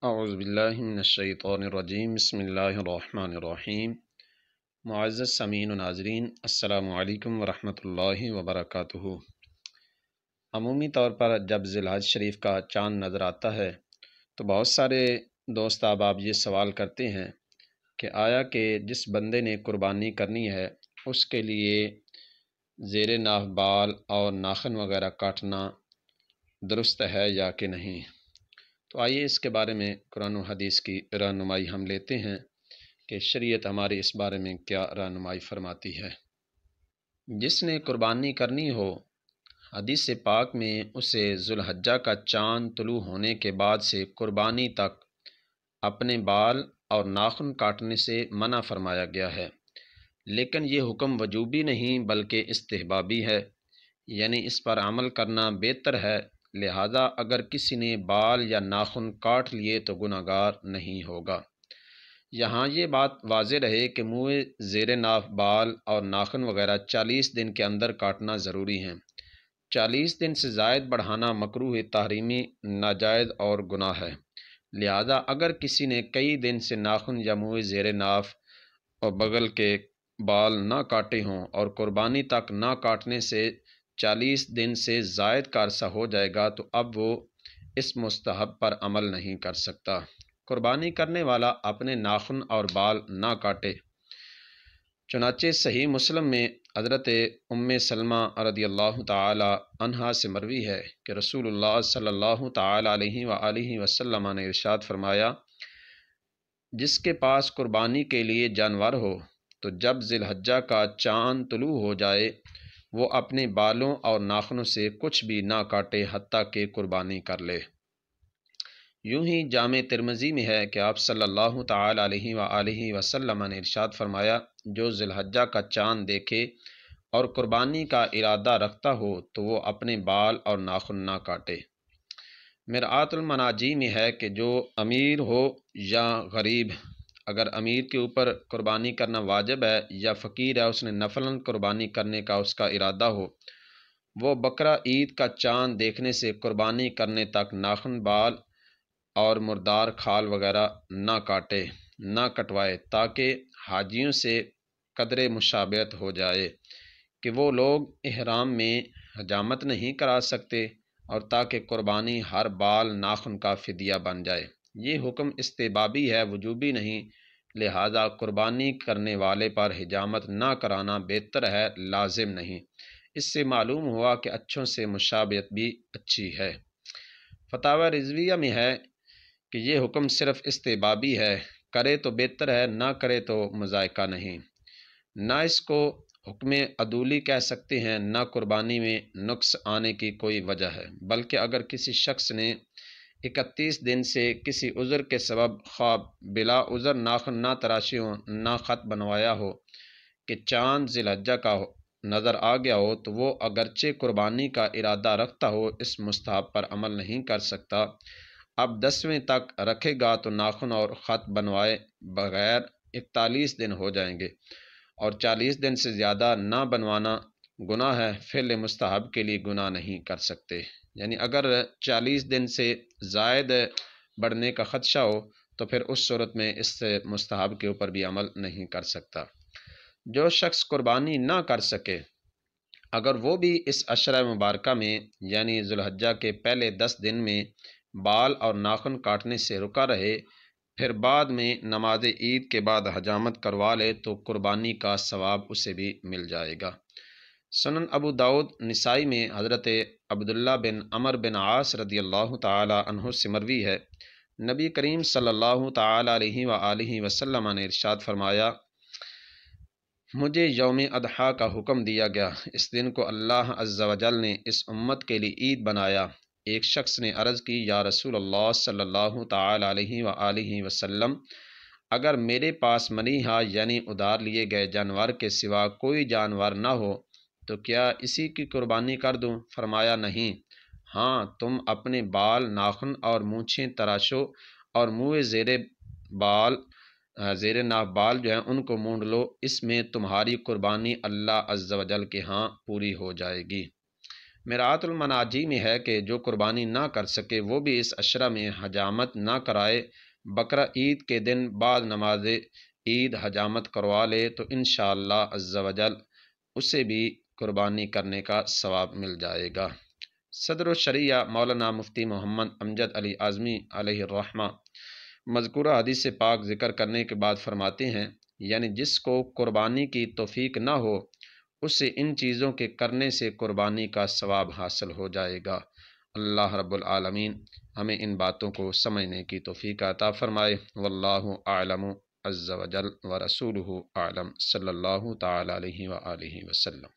اعوذ باللہ من الشیطان الرجیم بسم اللہ الرحمن الرحیم۔ معزز سامعین و ناظرین، السلام علیکم ورحمۃ اللہ وبرکاتہ۔ عمومی طور پر جب ذی الحج شریف کا چاند نظر آتا ہے تو بہت سارے دوست احباب یہ سوال کرتے ہیں کہ آیا کہ جس بندے نے قربانی کرنی ہے اس کے لیے زیر ناف بال اور ناخن وغیرہ کاٹنا درست ہے یا کہ نہیں۔ تو آئیے اس کے بارے میں قرآن و حدیث کی رہنمائی ہم لیتے ہیں کہ شریعت ہماری اس بارے میں کیا رہنمائی فرماتی ہے۔ جس نے قربانی کرنی ہو، حدیث پاک میں اسے ذو الحجہ کا چاند طلوع ہونے کے بعد سے قربانی تک اپنے بال اور ناخن کاٹنے سے منع فرمایا گیا ہے، لیکن یہ حکم وجوبی نہیں بلکہ استحبابی ہے، یعنی اس پر عمل کرنا بہتر ہے۔ لہذا اگر کسی نے بال یا ناخن کاٹ لیے تو گناہ گار نہیں ہوگا۔ یہاں یہ بات واضح رہے کہ منہ زیر ناف بال اور ناخن وغیرہ 40 دن کے اندر کاٹنا ضروری ہیں۔ 40 دن سے زائد بڑھانا مکروہ تحریمی، ناجائز اور گناہ ہے۔ لہذا اگر کسی نے کئی دن سے ناخن یا منہ زیر ناف اور بغل کے بال نہ کاٹے ہوں اور قربانی تک نہ کاٹنے سے 40 دن سے زائد کا عرصہ ہو جائے گا تو اب وہ اس مستحب پر عمل نہیں کر سکتا۔ قربانی کرنے والا اپنے ناخن اور بال نہ کاٹے۔ چنانچہ صحیح مسلم میں حضرت ام سلمہ رضی اللہ تعالی عنہا سے مروی ہے کہ رسول اللہ صلی اللہ تعالی علیہ وآلہ وسلم نے ارشاد فرمایا، جس کے پاس قربانی کے لیے جانور ہو تو جب ذی الحجہ کا چاند طلوع ہو جائے وہ اپنے بالوں اور ناخنوں سے کچھ بھی نہ کاٹے حتیٰ کہ قربانی کر لے۔ یوں ہی جامع ترمذی میں ہے کہ آپ صلی اللہ تعالی علیہ وآلہ وسلم نے ارشاد فرمایا، جو ذی الحجہ کا چاند دیکھے اور قربانی کا ارادہ رکھتا ہو تو وہ اپنے بال اور ناخن نہ کاٹے۔ مرآت المناجی میں ہے کہ جو امیر ہو یا غریب، اگر امیر کے اوپر قربانی کرنا واجب ہے یا فقیر ہے، اس نے نفلاً قربانی کرنے کا اس کا ارادہ ہو، وہ بقرہ عید کا چاند دیکھنے سے قربانی کرنے تک ناخن، بال اور مردار کھال وغیرہ نہ کاٹے، نہ کٹوائے، تاکہ حاجیوں سے قدر مشابہت ہو جائے کہ وہ لوگ احرام میں حجامت نہیں کرا سکتے اور تاکہ قربانی ہر بال ناخن کا فدیہ بن جائے۔ یہ حکم استحبابی ہے، وجوبی نہیں، لہذا قربانی کرنے والے پر حجامت نہ کرانا بہتر ہے، لازم نہیں۔ اس سے معلوم ہوا کہ اچھوں سے مشابہت بھی اچھی ہے۔ فتاوی رضویہ میں ہے کہ یہ حکم صرف استحبابی ہے، کرے تو بہتر ہے، نہ کرے تو مذائقہ نہیں۔ نہ اس کو حکم عدولی کہہ سکتے ہیں، نہ قربانی میں نقص آنے کی کوئی وجہ ہے، بلکہ اگر کسی شخص نے 31 دن سے کسی عذر کے سبب خواہ بلا عذر ناخن نہ تراشی ہو، نہ خط بنوایا ہو کہ چاند ذی الحجہ کا نظر آ گیا ہو تو وہ اگرچہ قربانی کا ارادہ رکھتا ہو اس مستحب پر عمل نہیں کر سکتا۔ اب 10ویں تک رکھے گا تو ناخن اور خط بنوائے بغیر 41 دن ہو جائیں گے، اور 40 دن سے زیادہ نہ بنوانا گناہ ہے، فعل مستحب کے لیے گناہ نہیں کر سکتے۔ یعنی اگر 40 دن سے زائد بڑھنے کا خدشہ ہو تو پھر اس صورت میں اس مستحب کے اوپر بھی عمل نہیں کر سکتا۔ جو شخص قربانی نہ کر سکے اگر وہ بھی اس عشرہ مبارکہ میں یعنی ذو الحجہ کے پہلے 10 دن میں بال اور ناخن کاٹنے سے رکا رہے، پھر بعد میں نماز عید کے بعد حجامت کروا لے تو قربانی کا ثواب اسے بھی مل جائے گا۔ سنن ابو داؤد نسائی میں حضرت عبداللہ بن عمر بن عاص رضی اللہ تعالی عنہ سے مروی ہے، نبی کریم صلی اللہ تعالی علیہ وآلہ وسلم نے ارشاد فرمایا، مجھے یوم اضحیٰ کا حکم دیا گیا، اس دن کو اللہ عز و جل نے اس امت کے لیے عید بنایا۔ ایک شخص نے عرض کی، یا رسول اللہ صلی اللہ تعالی علیہ وآلہ وسلم، اگر میرے پاس منیحہ یعنی ادھار لیے گئے جانور کے سوا کوئی جانور نہ ہو تو کیا اسی کی قربانی کر دوں؟ فرمایا، نہیں، ہاں تم اپنے بال، ناخن اور مونچھیں تراشو اور منہ زیر ناف بال جو ہیں ان کو مونڈ لو، اس میں تمہاری قربانی اللہ عز و جل کے ہاں پوری ہو جائے گی۔ مرآت المناجی میں ہے کہ جو قربانی نہ کر سکے وہ بھی اس عشرہ میں حجامت نہ کرائے، بقرہ عید کے دن بعد نماز عید حجامت کروا لے تو انشاءاللہ عز و جل اسے بھی قربانی کرنے کا ثواب مل جائے گا۔ صدر الشریعہ مولانا مفتی محمد امجد علی اعظمی علیہ الرحمہ مذکورہ حدیث پاک ذکر کرنے کے بعد فرماتے ہیں، یعنی جس کو قربانی کی توفیق نہ ہو اسے ان چیزوں کے کرنے سے قربانی کا ثواب حاصل ہو جائے گا۔ اللہ رب العالمین ہمیں ان باتوں کو سمجھنے کی توفیق عطا فرمائے۔ واللہ اعلم عز و جل ورسولہ اعلم، صلی اللہ تعالی علیہ وآلہ وسلم۔